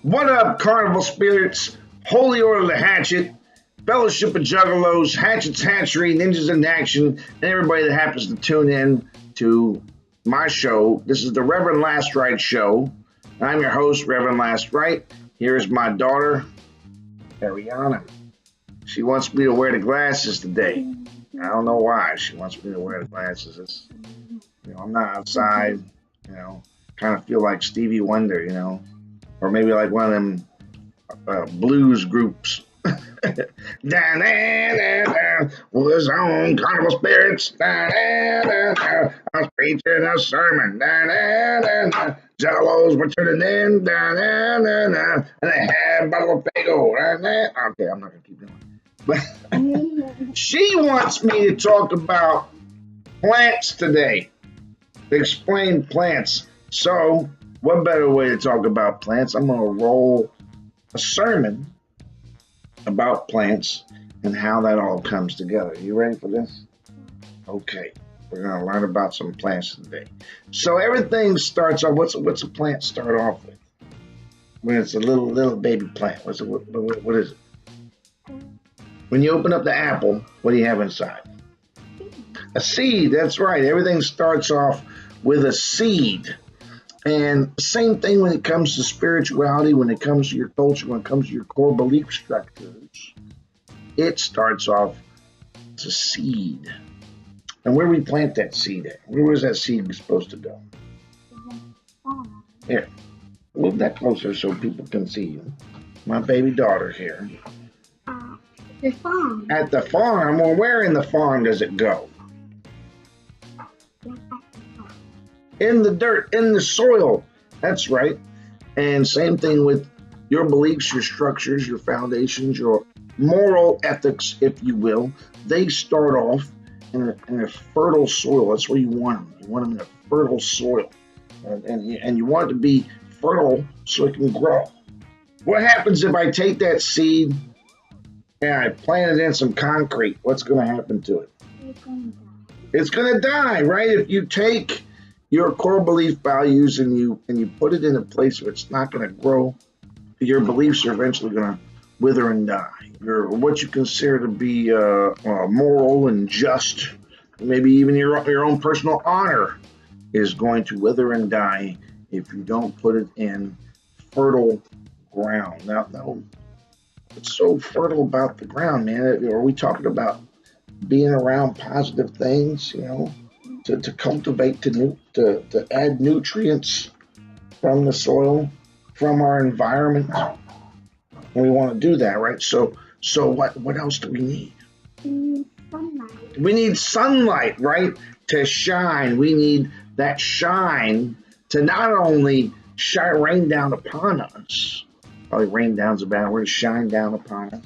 What up, Carnival Spirits, Holy Order of the Hatchet, Fellowship of Juggalos, Hatchet's Hatchery, Ninjas in Action, and everybody that happens to tune in to my show. This is the Reverend Rite show. I'm your host, Reverend Rite. Here's my daughter, Ariana. She wants me to wear the glasses today. I don't know why she wants me to wear the glasses. I'm not outside, kind of feel like Stevie Wonder, or maybe like one of them blues groups. Was on CarnivalSpirits. I was preaching a sermon. Juggalos were tuning in. And they had a bottle of Fago. Okay, I'm not going to keep going. But she wants me to talk about plants today. Explain plants. So, what better way to talk about plants? I'm going to roll a sermon about plants and how that all comes together. You ready for this? Okay, we're going to learn about some plants today. So everything starts off. What's a plant start off with? When it's a little baby plant. What is it? When you open up the apple, what do you have inside? A seed. That's right. Everything starts off with a seed. And same thing when it comes to spirituality, when it comes to your culture, when it comes to your core belief structures, it starts off as a seed. And where do we plant that seed at? Where is that seed supposed to go? Here, move that closer so people can see you. My baby daughter here. The farm. At the farm? Well, where in the farm does it go? In the dirt, in the soil. That's right. And same thing with your beliefs, your structures, your foundations, your moral ethics, if you will. They start off in a fertile soil. That's where you want them. You want them in a fertile soil. And you want it to be fertile so it can grow. What happens if I take that seed and I plant it in some concrete? What's going to happen to it? It's going to die, right? If you take your core belief values and you put it in a place where it's not going to grow, your beliefs are eventually going to wither and die. What you consider to be moral and just, maybe even your own personal honor, is going to wither and die if you don't put it in fertile ground. Now, what's so fertile about the ground, man? Are we talking about being around positive things, to cultivate, to add nutrients from the soil, from our environment? We want to do that, right? So what else do we need? Sunlight. We need sunlight, right? To shine. We need that shine to not only rain down upon us. Probably rain down's a bad word. Shine down upon us.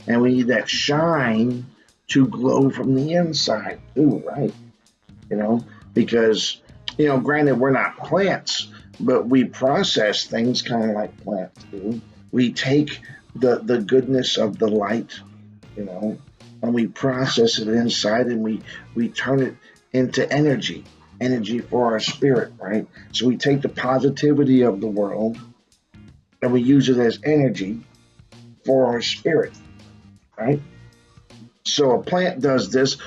And we need that shine to glow from the inside too, right? Because, granted, we're not plants, but we process things kind of like plants do. We take the goodness of the light, and we process it inside, and we turn it into energy for our spirit, right? So we take the positivity of the world and we use it as energy for our spirit, right? So a plant does this.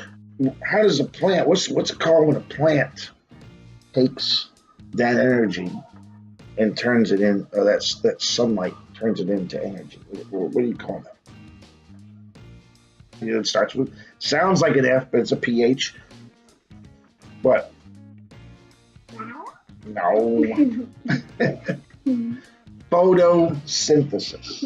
How does a plant, what's it called when a plant takes that energy and turns it in, that sunlight turns it into energy? What do you call that? It starts with, sounds like an F, but it's a PH. What? No. Photosynthesis.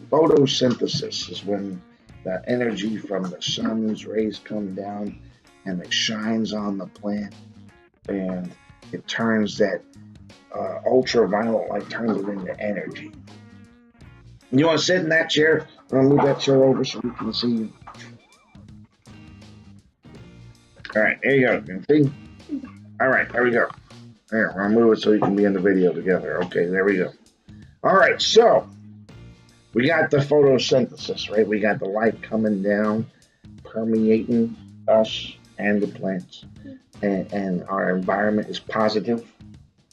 Photosynthesis is when the energy from the sun's rays come down and it shines on the plant and it turns that ultraviolet light, turns it into energy. You want to sit in that chair? I'm going to move that chair over so we can see you. All right, there you go. You can see? All right, there we go. There, we're going to move it so you can be in the video together. Okay, there we go. All right, so we got the photosynthesis, right? We got the light coming down, permeating us and the plants. And our environment is positive,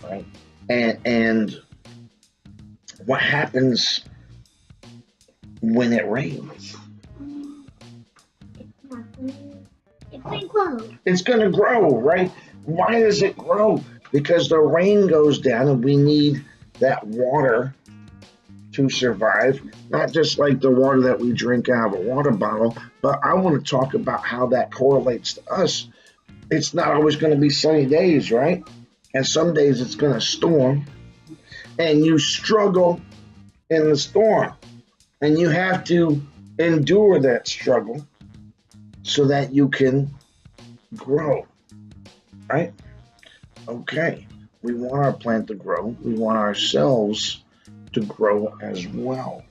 right? And what happens when it rains? It's not going. It's going to grow. It's going to grow, right? Why does it grow? Because the rain goes down and we need that water to survive. Not just like the water that we drink out of a water bottle, but I want to talk about how that correlates to us. It's not always going to be sunny days, right? And some days it's going to storm, and you struggle in the storm, and you have to endure that struggle so that you can grow, right? Okay, we want our plant to grow. We want ourselves to grow as well.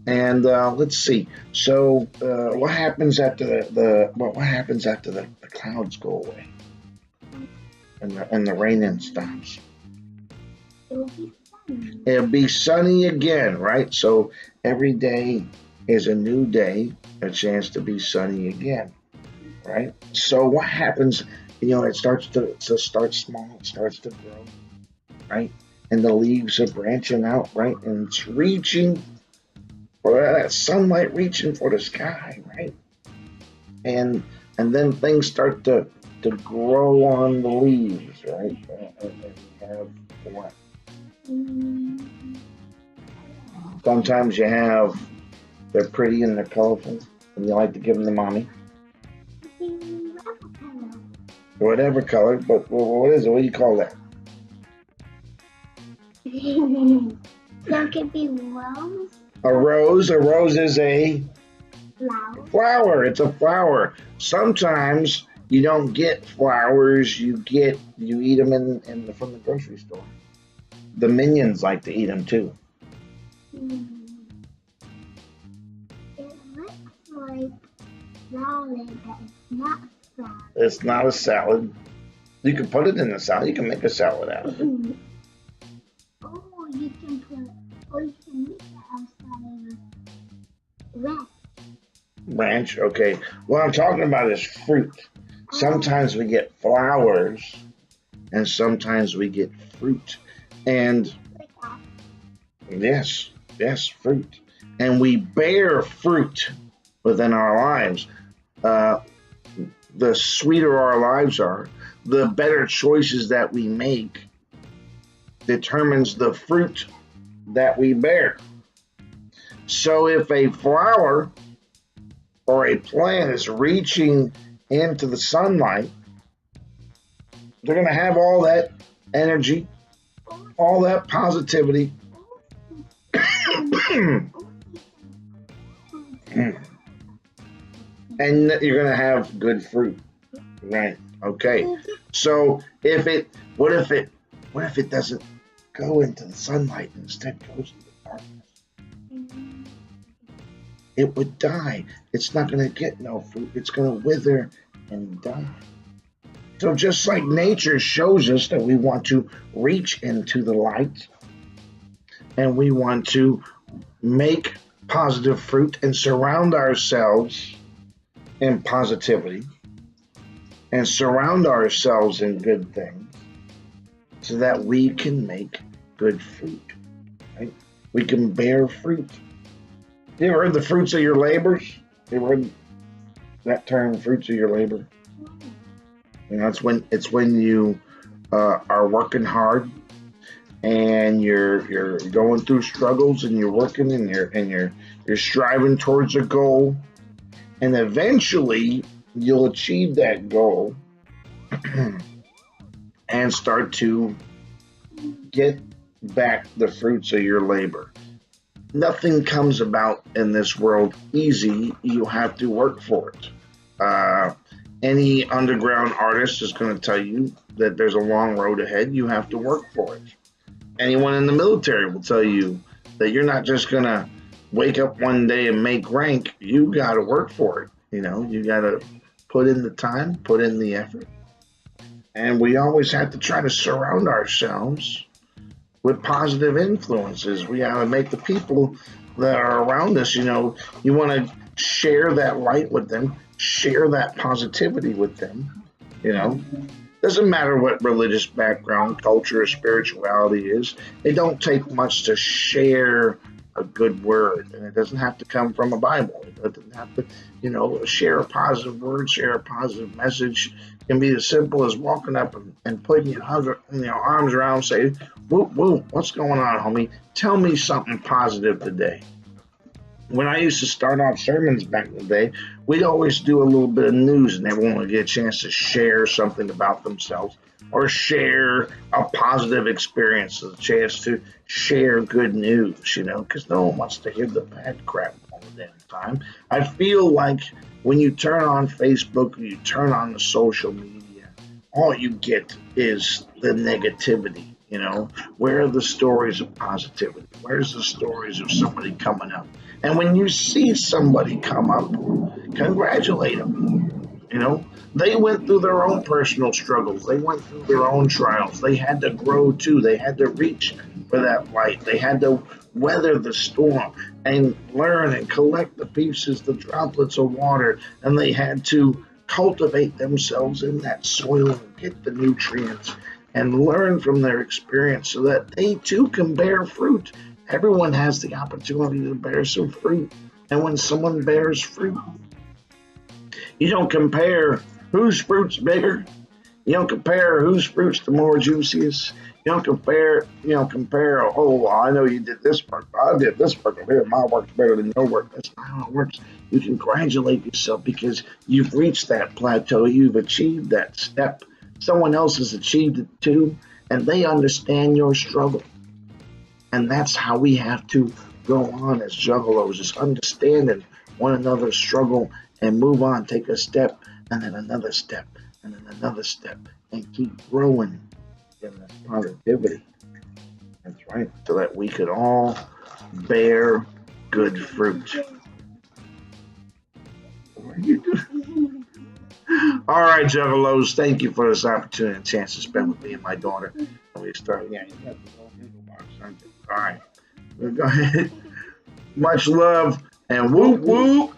And let's see. So, what happens after what happens after the clouds go away and the raining stops? It will be sunny. It'll be sunny again, right? So every day is a new day, a chance to be sunny again, right? So what happens? It starts to start small. It starts to grow, right? And the leaves are branching out, right? And it's reaching for that sunlight, reaching for the sky, right? And then things start to grow on the leaves, right? And you have what? Sometimes you have, they're pretty and they're colorful, and you like to give them to mommy. Whatever color, but what is it? What do you call that? So it could be rose. A rose. A rose is a Flower. flower. It's a flower. Sometimes you don't get flowers. You eat them from the grocery store. The minions like to eat them too. It looks like salad, but it's not salad. It's not a salad. You can put it in a salad. You can make a salad out of it. Oh, you can make it outside of red. Ranch, okay. What I'm talking about is fruit. Sometimes we get flowers, and sometimes we get fruit. And Like that. yes, fruit. And we bear fruit within our lives. The sweeter our lives are, the better choices that we make determines the fruit that we bear. So if a flower or a plant is reaching into the sunlight, they're going to have all that energy, all that positivity. And you're going to have good fruit. Right. Okay. So what if it doesn't go into the sunlight and instead goes into the darkness? It would die. It's not going to get no fruit. It's going to wither and die. So just like nature shows us that we want to reach into the light and we want to make positive fruit and surround ourselves in positivity and surround ourselves in good things so that we can make good fruit, right? We can bear fruit. You ever heard the fruits of your labors? You ever heard that term, fruits of your labor? It's when you are working hard and you're going through struggles and you're working and you're striving towards a goal, and eventually you'll achieve that goal and start to get back the fruits of your labor. Nothing comes about in this world easy. You have to work for it. Any underground artist is going to tell you that there's a long road ahead. You have to work for it. Anyone in the military will tell you that you're not just going to wake up one day and make rank. You got to work for it. You got to put in the time, put in the effort. And we always have to try to surround ourselves with positive influences. We got to make the people that are around us, you want to share that light with them, share that positivity with them, Doesn't matter what religious background, culture, or spirituality is. It don't take much to share a good word, and it doesn't have to come from a Bible. It doesn't have to, share a positive word, share a positive message. It can be as simple as walking up and putting your arms around, say, "Whoop whoop, what's going on, homie? Tell me something positive today." When I used to start off sermons back in the day, we'd always do a little bit of news, and everyone would get a chance to share something about themselves or share a positive experience, a chance to share good news, because no one wants to hear the bad crap all the damn time. I feel like when you turn on Facebook or you turn on the social media, all you get is the negativity. Where are the stories of positivity? Where's the stories of somebody coming up? And when you see somebody come up, congratulate them. They went through their own personal struggles. They went through their own trials. They had to grow too. They had to reach for that light. They had to weather the storm and learn and collect the pieces, the droplets of water. And they had to cultivate themselves in that soil and get the nutrients and learn from their experience so that they too can bear fruit. Everyone has the opportunity to bear some fruit. And when someone bears fruit, you don't compare whose fruit's bigger. You don't compare whose fruit's the more juiciest. You don't compare, oh, well, I know you did this work. I did this work over here. My work's better than your work. That's not how it works. You congratulate yourself because you've reached that plateau. You've achieved that step. Someone else has achieved it too, and they understand your struggle. And that's how we have to go on as juggalos, just understanding one another's struggle and move on, take a step, and then another step, and then another step, and keep growing in this positivity. That's right, so that we could all bear good fruit. What are you doing? All right, juggalos, thank you for this opportunity and chance to spend with me and my daughter. And we start, you got the little Google box, aren't you? All right, go ahead. Much love and whoop whoop.